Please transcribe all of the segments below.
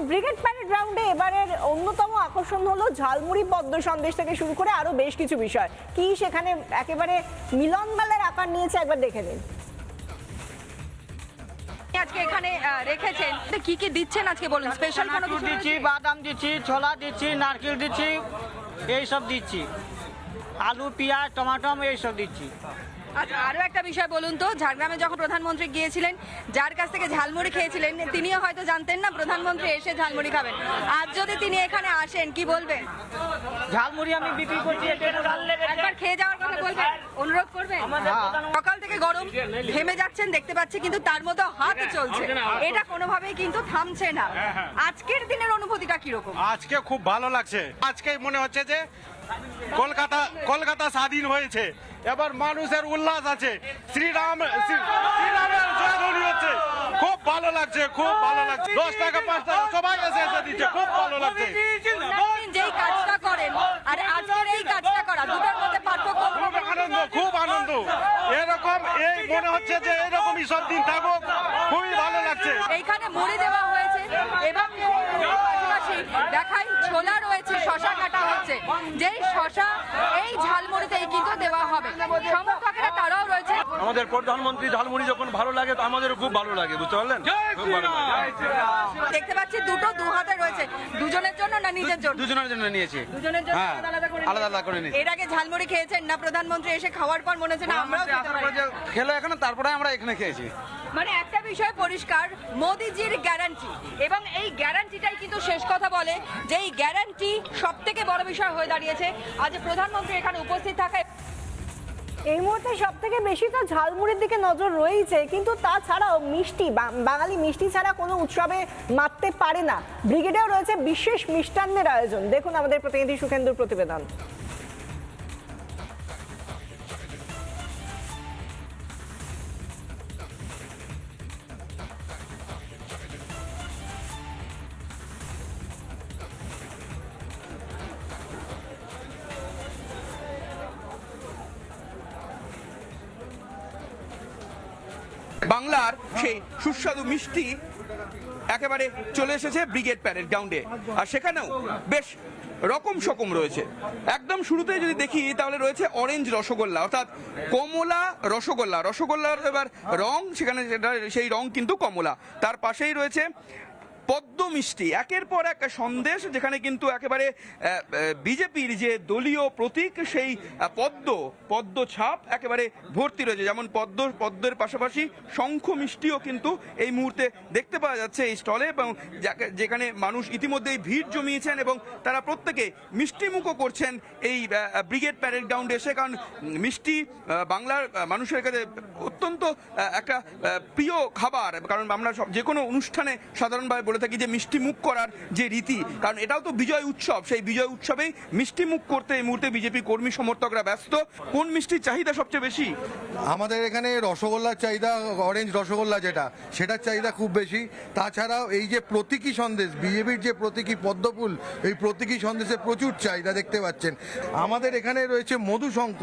Brigade parade গ্রাউন্ডে এবারের অন্যতম আকর্ষণ হলো ঝালমুড়ি পদ্ম সন্দেশ থেকে শুরু করে আরো বেশ কিছু বিষয় কি সেখানে একেবারে মিলন মেলার আকার নিয়েছে, একবার দেখে নিন। আজকে এখানে রেখেছেন কি কি দিচ্ছেন আজকে বলুন? স্পেশাল কোনো কিছু দিচ্ছি, বাদাম দিচ্ছি, ছোলা দিচ্ছি, নারকেল দিচ্ছি, এই সব দিচ্ছি, আলু পেঁয়াজ টমাটম এই সব দিচ্ছি। আচ্ছা, আরো একটা বিষয় বলুন তো, ঝাড়গ্রামে যখন প্রধানমন্ত্রী গিয়েছিলেন, যার কাছ থেকে ঝালমুড়ি খেয়েছিলেন, তিনিও হয়তো জানতেন না প্রধানমন্ত্রী এসে ঝালমুড়ি খাবেন। আজ যদি তিনি এখানে আসেন, কি বলবেন? ঝালমুড়ি আমি বিক্রি করছি, একবার খেয়ে যাওয়ার কথা বলবেন, অনুরোধ করবেন। সকাল থেকে গরম, ঘেমে যাচ্ছেন দেখতে পাচ্ছি, কিন্তু তার মধ্যে হাত চলছে, এটা কোনোভাবেই কিন্তু থামছে না। আজকের দিনের অনুভূতিটা কিরকম? আজকে খুব ভালো লাগছে। আজকে মনে হচ্ছে যে কলকাতা স্বাধীন হয়েছে, এবার মানুষের উল্লাস আছে, শ্রীরামের জয়ধ্বনি হচ্ছে। খুব ভালো লাগছে, খুব ভালো লাগছে। 10 টাকা 5 টাকা সবাই এসে দিচ্ছে, খুব ভালো লাগছে। যেই কাজটা করেন আর আজকের এই কাজটা করা, দুটোর মধ্যে পার্থক্য? খুব আনন্দ। এরকম এই মনে হচ্ছে যে এরকমই সব দিন থাকুক, খুবই ভালো লাগছে। এইখানে মুড়ি দেওয়া হয়েছে এবং দেখাই ছোলা রয়েছে, শশা কাটা হচ্ছে, যেই শশা এই ঝালমুড়িতেই কিন্তু দেওয়া হবে। সমর্থকেরা তারাও রয়েছে। আমাদের প্রধানমন্ত্রী ঝালমুড়ি যখন ভালো লাগে তো আমাদেরও খুব ভালো লাগে, বুঝতে পারলেন? খুব ভালো লাগে। দেখতে পাচ্ছি দুটো দু হাতে রয়েছে, দুজনের জন্য না নিজের জন্য? দুজনের জন্য নিয়েছি। দুজনের জন্য হ্যাঁ, আলাদা আলাদা করে নিয়েছি। এর আগে ঝালমুড়ি খেয়েছেন না? প্রধানমন্ত্রী এসে খাওয়ার পর মনে হচ্ছে না আমরাও খেতে পারি। খেলো এখানে, তারপরে আমরা এখানে খেয়েছি। মানে একটা বিষয় পরিষ্কার, মোদিজির গ্যারান্টি, এবং এই গ্যারান্টিটাই কিন্তু শেষ কথা বলে যে এই গ্যারান্টি সব থেকে বড় বিষয় হয়ে দাঁড়িয়েছে আজ প্রধানমন্ত্রী এখানে উপস্থিত থাকায়। এই মুহূর্তে সব থেকে বেশি তো ঝালমুড়ির দিকে নজর রয়েছে, কিন্তু তাছাড়াও মিষ্টি, বাঙালি মিষ্টি ছাড়া কোনো উৎসবে মাততে পারে না। ব্রিগেডেও রয়েছে বিশেষ মিষ্টান্নের আয়োজন, দেখুন আমাদের প্রতিনিধি সুখেন্দুর প্রতিবেদন। বাংলার সেই সুস্বাদু মিষ্টি একেবারে চলে এসেছে ব্রিগেড প্যারেড গ্রাউন্ডে, আর সেখানেও বেশ রকম সকম রয়েছে। একদম শুরুতে যদি দেখি তাহলে রয়েছে অরেঞ্জ রসগোল্লা, অর্থাৎ কমলা রসগোল্লা। রসগোল্লার এবার রং, সেখানে সেই রং কিন্তু কমলা। তার পাশেই রয়েছে পদ্ম মিষ্টি, একের পর এক সন্দেশ, যেখানে কিন্তু একেবারে বিজেপির যে দলীয় প্রতীক সেই পদ্ম ছাপ একেবারে ভর্তি রয়েছে। যেমন পদ্মের পাশাপাশি শঙ্খ মিষ্টিও কিন্তু এই মুহূর্তে দেখতে পাওয়া যাচ্ছে এই স্টলে, এবং যেখানে মানুষ ইতিমধ্যেই ভিড় জমিয়েছেন এবং তারা প্রত্যেকে মিষ্টিমুখও করছেন এই ব্রিগেড প্যারেড গ্রাউন্ডে এসে। কারণ মিষ্টি বাংলার মানুষের কাছে অত্যন্ত একটা প্রিয় খাবার, কারণ আমরা যে কোনো অনুষ্ঠানে সাধারণভাবে বলে থাকি যে মিষ্টি মুখ করার যে রীতি, কারণ এটাও তো বিজয় উৎসব, সেই বিজয় উৎসবেই মিষ্টি মুখ করতে এই মুহূর্তে বিজেপি কর্মী সমর্থকরা ব্যস্ত। কোন মিষ্টির চাহিদা সবচেয়ে বেশি? আমাদের এখানে রসগোল্লার চাহিদা, অরেঞ্জ রসগোল্লা সেটার চাহিদা খুব বেশি। তাছাড়াও এই যে প্রতীকী সন্দেশ, বিজেপির যে প্রতীকী পদ্মফুল, এই প্রতীকী সন্দেশে প্রচুর চাহিদা দেখতে পাচ্ছেন। আমাদের এখানে রয়েছে মধু শঙ্খ,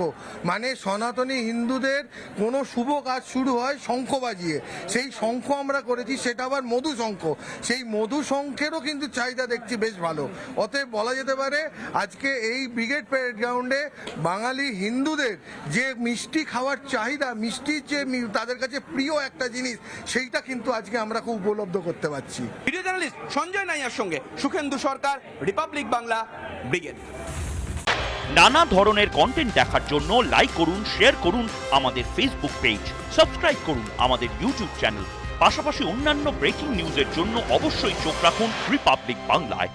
মানে সনাতনী হিন্দুদের কোনো শুভ কাজ শুরু হয় শঙ্খ বাজিয়ে, সেই শঙ্খ আমরা করেছি, সেটা আবার মধু শঙ্খ। সেই মধু শঙ্খেরও কিন্তু চাহিদা দেখছি বেশ ভালো। অতএব বলা যেতে পারে আজকে এই ব্রিগেড প্যারেড গ্রাউন্ডে বাঙালি হিন্দুদের যে মিষ্টি খাওয়ার চাহিদা, মিষ্টির যে তাদের কাছে প্রিয় একটা জিনিস, সেইটা কিন্তু আজকে আমরা খুব উপলব্ধ করতে পারছি। ভিডিও জার্নালিস্ট সঞ্জয় নাইয়ার সঙ্গে সুখেন্দু সরকার, রিপাবলিক বাংলা, ব্রিগেড। নানা ধরনের কন্টেন্ট দেখার জন্য লাইক করুন, শেয়ার করুন আমাদের ফেসবুক পেজ, সাবস্ক্রাইব করুন আমাদের ইউটিউব চ্যানেল। পাশাপাশি অন্যান্য ব্রেকিং নিউজের জন্য অবশ্যই চোখ রাখুন রিপাবলিক বাংলায়।